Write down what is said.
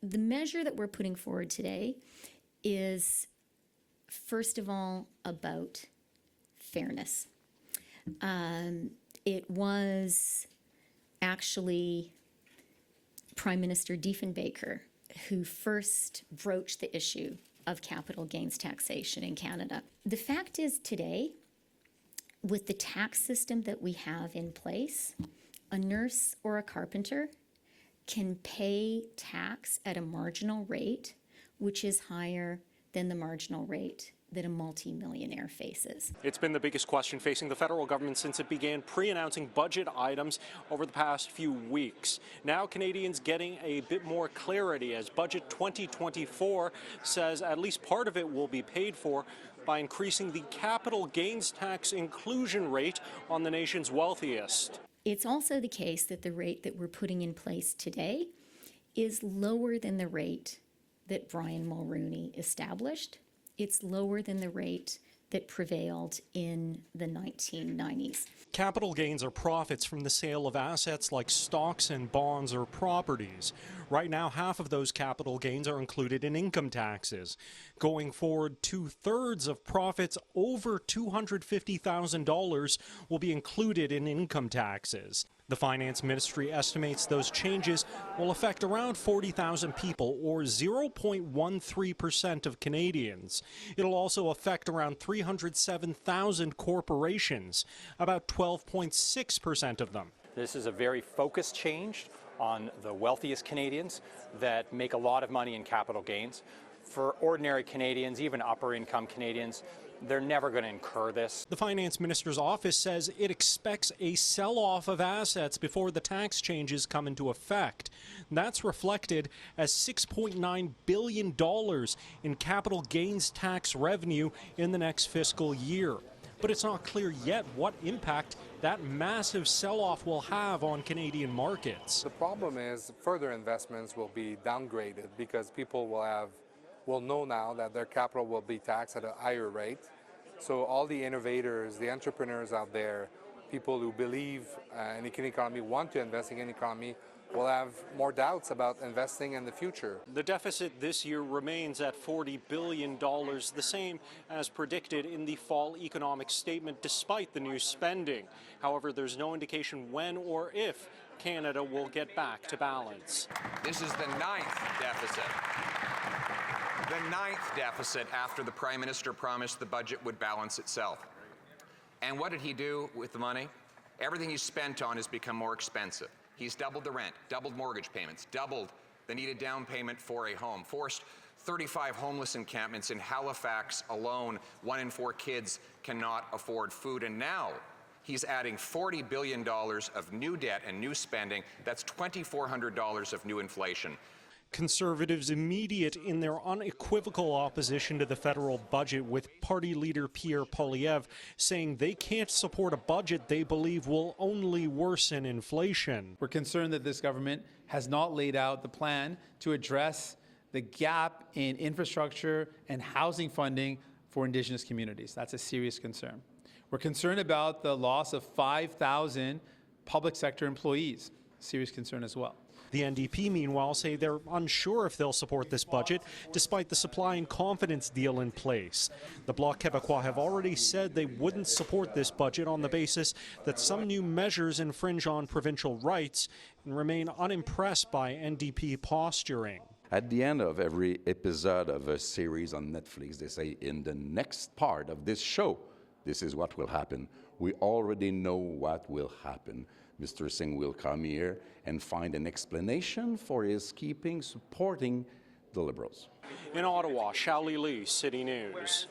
The measure that we're putting forward today is, first of all, about fairness. It was actually Prime Minister Diefenbaker who first broached the issue of capital gains taxation in Canada. The fact is today, with the tax system that we have in place, a nurse or a carpenter can pay tax at a marginal rate which is higher than the marginal rate that a multi-millionaire faces. It's been the biggest question facing the federal government since it began pre-announcing budget items over the past few weeks. Now Canadians getting a bit more clarity as Budget 2024 says at least part of it will be paid for by increasing the capital gains tax inclusion rate on the nation's wealthiest. It's also the case that the rate that we're putting in place today is lower than the rate that Brian Mulroney established. It's lower than the rate that prevailed in the 1990s. Capital gains are profits from the sale of assets like stocks and bonds or properties. Right now, half of those capital gains are included in income taxes. Going forward, 2/3 of profits over $250,000 will be included in income taxes. The Finance Ministry estimates those changes will affect around 40,000 people, or 0.13% of Canadians. It'll also affect around 307,000 corporations, about 12.6% of them. This is a very focused change on the wealthiest Canadians that make a lot of money in capital gains. For ordinary Canadians, even upper income Canadians, they're never going to incur this. The Finance Minister's office says it expects a sell-off of assets before the tax changes come into effect. That's reflected as $6.9 billion in capital gains tax revenue in the next fiscal year. But it's not clear yet what impact that massive sell-off will have on Canadian markets. The problem is further investments will be downgraded because people will know now that their capital will be taxed at a higher rate. So all the innovators, the entrepreneurs out there, people who believe in the Canadian economy, want to invest in the economy, will have more doubts about investing in the future. The deficit this year remains at $40 billion, the same as predicted in the fall economic statement, despite the new spending. However, there's no indication when or if Canada will get back to balance. This is the ninth deficit. The ninth deficit after the Prime Minister promised the budget would balance itself. And what did he do with the money? Everything he's spent on has become more expensive. He's doubled the rent, doubled mortgage payments, doubled the needed down payment for a home, forced 35 homeless encampments in Halifax alone. 1 in 4 kids cannot afford food. And now he's adding $40 billion of new debt and new spending. That's $2,400 of new inflation. Conservatives immediate in their unequivocal opposition to the federal budget, with party leader Pierre Poilievre saying they can't support a budget they believe will only worsen inflation. We're concerned that this government has not laid out the plan to address the gap in infrastructure and housing funding for Indigenous communities. That's a serious concern. We're concerned about the loss of 5,000 public sector employees. Serious concern as well. The NDP, meanwhile, say they're unsure if they'll support this budget, despite the supply and confidence deal in place. The Bloc Québécois have already said they wouldn't support this budget on the basis that some new measures infringe on provincial rights, and remain unimpressed by NDP posturing. At the end of every episode of a series on Netflix, they say, in the next part of this show, this is what will happen. We already know what will happen. Mr. Singh will come here and find an explanation for his keeping supporting the Liberals. In Ottawa, Shally Lee, City News.